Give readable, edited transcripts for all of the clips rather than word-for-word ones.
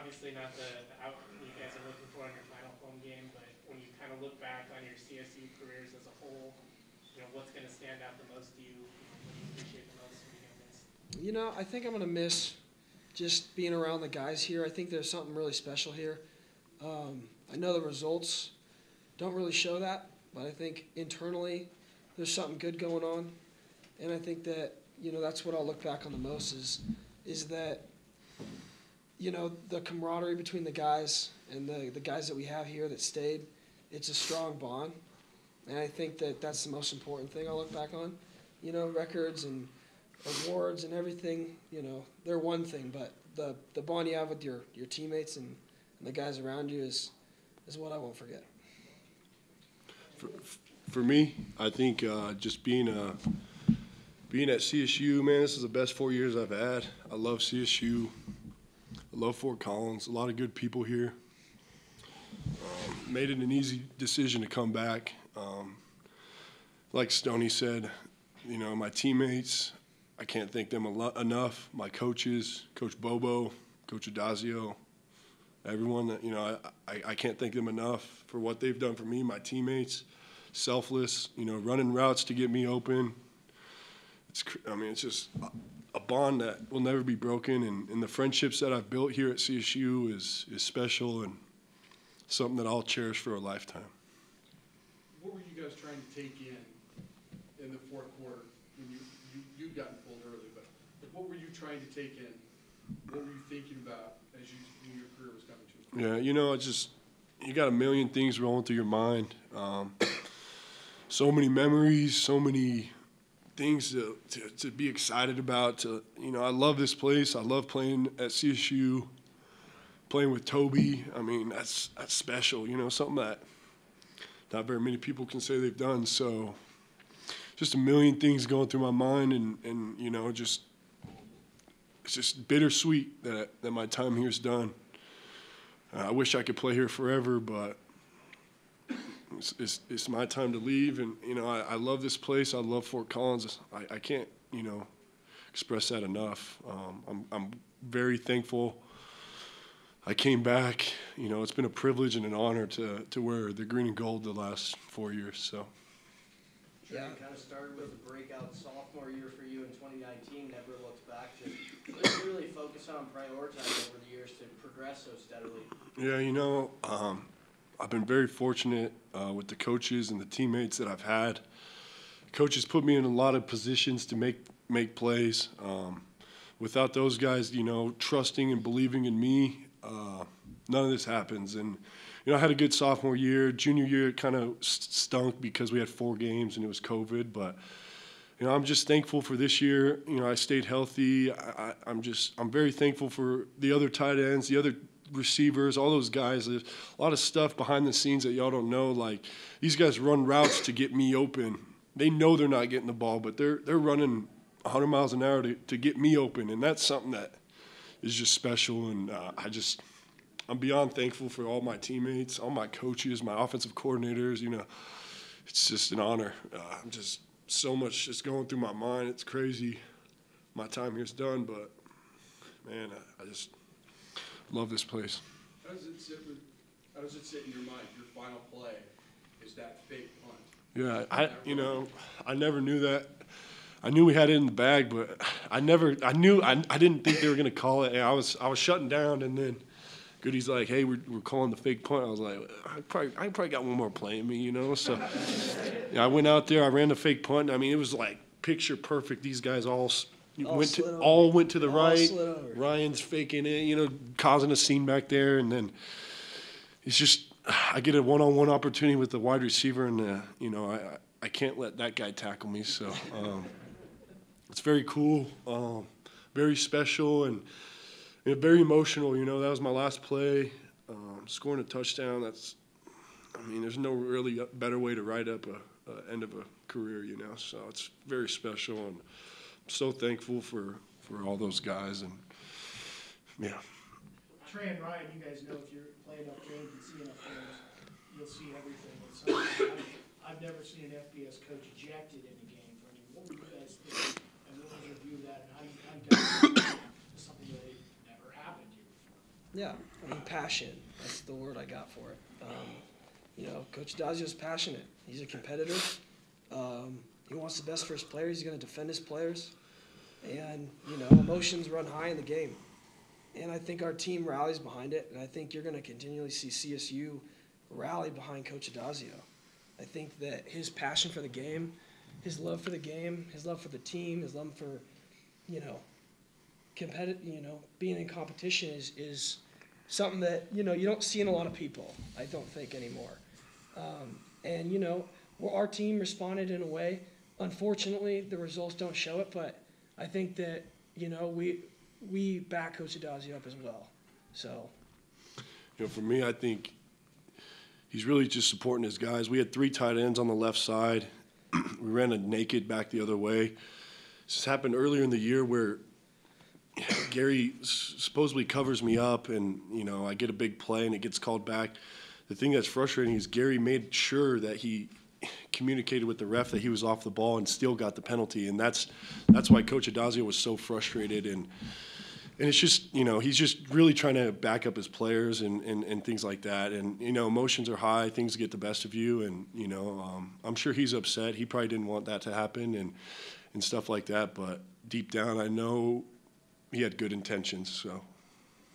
obviously not the outcome you guys are looking for in your final home game, but when you kind of look back on your CSU careers as a whole, what's going to stand out the most to you? What do you appreciate the most when you miss? I think I'm going to miss just being around the guys here. I think there's something really special here. I know the results don't really show that, but I think internally there's something good going on. And I think that, that's what I'll look back on the most is that, the camaraderie between the guys and the guys that we have here that stayed, it's a strong bond. And I think that that's the most important thing I'll look back on. Records and awards and everything, they're one thing, but the bond you have with your teammates and the guys around you is what I won't forget. For me, I think just being at CSU, man, this is the best 4 years I've had. I love CSU. I love Fort Collins. A lot of good people here. Made it an easy decision to come back. Like Stoney said, my teammates, I can't thank them enough. My coaches, Coach Bobo, Coach Adazio, everyone that, I can't thank them enough for what they've done for me, my teammates, selfless, running routes to get me open. It's just a bond that will never be broken, and the friendships that I've built here at CSU is special and something that I'll cherish for a lifetime. What were you guys trying to take in the fourth quarter when you'd gotten pulled early, but what were you trying to take in? What were you thinking about as your career was coming to? Yeah, you got a million things rolling through your mind. So many memories, so many things to be excited about. I love this place. I love playing at CSU, playing with Toby. That's special. Something that not very many people can say they've done. So just a million things going through my mind, and it's just bittersweet that my time here is done. I wish I could play here forever, but it's my time to leave. And I love this place. I love Fort Collins. I can't express that enough. I'm very thankful I came back. It's been a privilege and an honor to wear the green and gold the last 4 years. So. Trey, kind of started with a breakout sophomore year for you in 2019. Never looked back. Just what did you really focus on, prioritize over the years to progress so steadily? Yeah, I've been very fortunate with the coaches and the teammates that I've had. Coaches put me in a lot of positions to make plays. Without those guys, trusting and believing in me, none of this happens. And I had a good sophomore year. Junior year, it kind of stunk because we had 4 games and it was COVID. But I'm just thankful for this year. I stayed healthy. I'm very thankful for the other tight ends, the other receivers, all those guys. There's a lot of stuff behind the scenes that y'all don't know. Like, these guys run routes to get me open. They know they're not getting the ball, but they're running 100 miles an hour to get me open, and that's something that is just special. And I'm beyond thankful for all my teammates, all my coaches, my offensive coordinators. It's just an honor. I'm just so much just going through my mind. It's crazy. My time here's done, but man, I just love this place. How does it sit in your mind? Your final play is that fake punt. Yeah, I never knew that. I knew we had it in the bag, but I didn't think they were gonna call it. And I was shutting down, and then Goody's like, "Hey, we're calling the fake punt." I was like, I probably got one more play in me, So I went out there, I ran the fake punt. It was like picture perfect. These guys all went to the right. Ryan's faking it, causing a scene back there, and then it's just I get a one-on-one opportunity with the wide receiver, and I can't let that guy tackle me. So it's very cool, very special, and very emotional. That was my last play, scoring a touchdown. There's no really better way to write up a end of a career. So it's very special, and I'm so thankful for all those guys, and yeah. Trey and Ryan, you guys know if you're playing enough games and see enough games, you'll see everything. I've never seen an FBS coach ejected in a game for any. What were you guys thinking, and what was your view of that, and how you guys something that never happened here Yeah, I mean, passion. That's the word I got for it. Coach Dazio's passionate. He's a competitor. He wants the best for his players. He's going to defend his players. And, emotions run high in the game. And I think our team rallies behind it. And I think you're going to continually see CSU rally behind Coach Dazio. I think that his passion for the game, his love for the game, his love for the team, his love for, being in competition is something that, you don't see in a lot of people, I don't think, anymore. Our team responded in a way. Unfortunately, the results don't show it, but I think that, we back Coach Dazio up as well. So. For me, I think he's really just supporting his guys. We had 3 tight ends on the left side. We ran a naked back the other way. This happened earlier in the year where Gary supposedly covers me up and, I get a big play and it gets called back. The thing that's frustrating is Gary made sure that he communicated with the ref that he was off the ball and still got the penalty. And that's why Coach Adazio was so frustrated. And it's just, he's just really trying to back up his players and things like that. And, emotions are high, things get the best of you. And, I'm sure he's upset. He probably didn't want that to happen and stuff like that. But deep down, I know he had good intentions. So,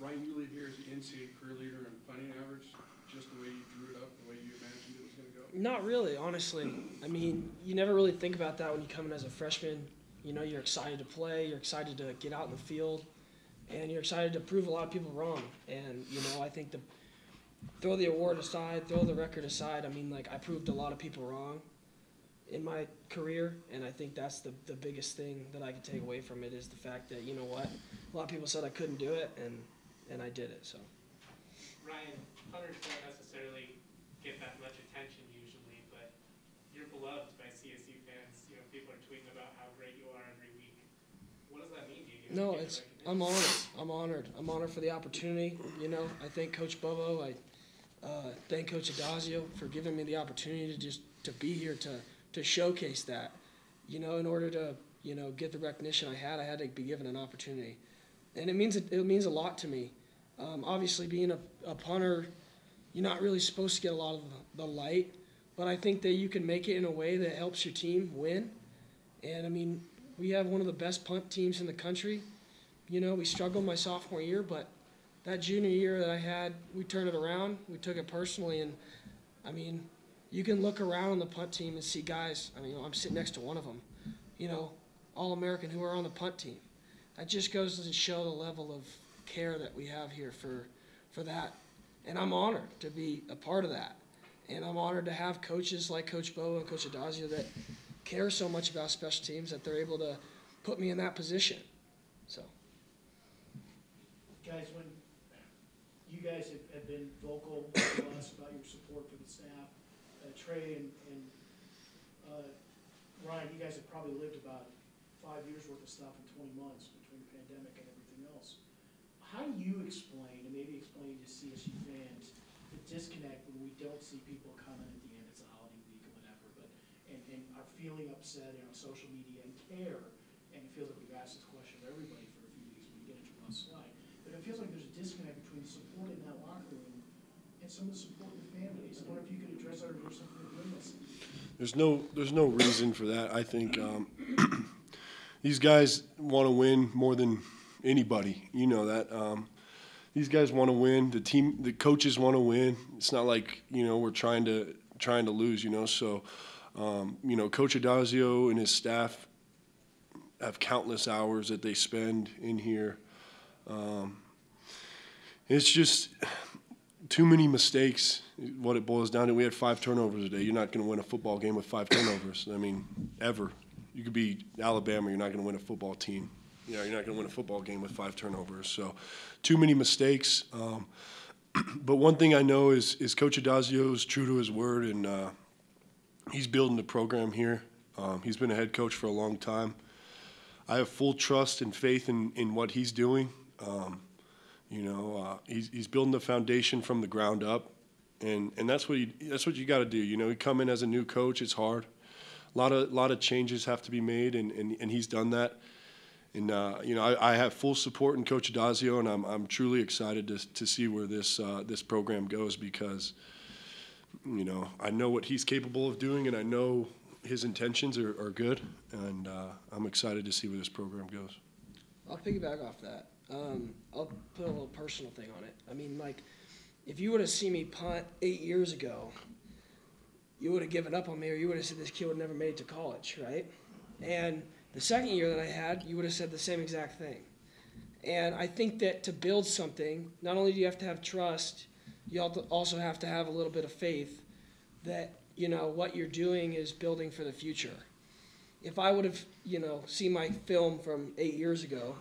Ryan, you leave here as the NCAA career leader in punting average, just the way you drew it up, the way you imagined it was going to go? Not really, honestly. I mean, you never really think about that when you come in as a freshman. You're excited to play, you're excited to get out in the field, and you're excited to prove a lot of people wrong. And, I think throw the award aside, throw the record aside, I proved a lot of people wrong in my career, and I think that's the biggest thing that I can take away from it is the fact that, a lot of people said I couldn't do it, and I did it, so. Ryan, punters don't necessarily get that much attention usually, but you're beloved by CSU fans. People are tweeting about how great you are every week. What does that mean to you? No, I'm honored. I'm honored for the opportunity. I thank Coach Bobo. I thank Coach Adazio for giving me the opportunity to be here to showcase that. In order to get the recognition I had to be given an opportunity, and it means a lot to me. Obviously, being a punter, you're not really supposed to get a lot of the light, but I think that you can make it in a way that helps your team win. And we have one of the best punt teams in the country. We struggled my sophomore year, but that junior year that I had, we turned it around. We took it personally, and you can look around on the punt team and see guys. I'm sitting next to one of them, All-American who are on the punt team. That just goes to show the level of care that we have here for that. And I'm honored to be a part of that. And I'm honored to have coaches like Coach Bo and Coach Adazio that care so much about special teams that they're able to put me in that position. So. Guys, when you guys have been vocal to us about your support for the staff, Trey and Ryan, you guys have probably lived about 5 years worth of stuff in 20 months between the pandemic and everything else. How do you explain, and maybe explain to CSU fans, the disconnect when we don't see people comment at the end, it's a holiday week or whatever, but and are feeling upset on social media and care, and it feels like we've asked this question of everybody for a few weeks when we get into Ross Slide, but it feels like there's a disconnect between the support in that locker room and some of the support in the fan base. I wonder if you could address that or there's something that we're missing. there's no reason for that. I think these guys want to win more than anybody. You know that. These guys want to win. The coaches want to win. It's not like we're trying to lose. So Coach Adazio and his staff have countless hours that they spend in here. It's just too many mistakes. What it boils down to, we had 5 turnovers today. You're not going to win a football game with 5 turnovers. Ever. You could be Alabama. You're not going to win a football team. You're not going to win a football game with 5 turnovers. So, too many mistakes. But one thing I know is Coach Adazio is true to his word, and he's building the program here. He's been a head coach for a long time. I have full trust and faith in what he's doing. He's building the foundation from the ground up, and that's what you got to do. You come in as a new coach. It's hard. A lot of changes have to be made, and he's done that. And I have full support in Coach Adazio, and I'm truly excited to see where this program goes, because I know what he's capable of doing, and I know his intentions are good, and I'm excited to see where this program goes. I'll piggyback off that. I'll put a little personal thing on it. I mean, like, if you would have seen me punt 8 years ago, you would have given up on me, or you would have said this kid would never made it to college, right? And the second year that I had, you would have said the same exact thing. And I think that to build something, not only do you have to have trust, you also have to have a little bit of faith that, what you're doing is building for the future. If I would have, seen my film from 8 years ago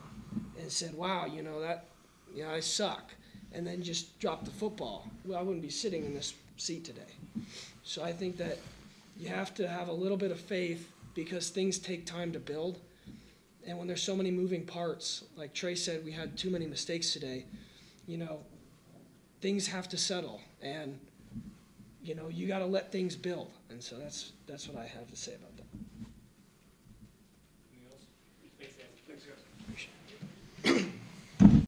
and said, wow, I suck, and then just dropped the football, well, I wouldn't be sitting in this seat today. So I think that you have to have a little bit of faith, because things take time to build. And when there's so many moving parts, like Trey said, we had too many mistakes today, things have to settle. And, you got to let things build. And so that's what I have to say about that.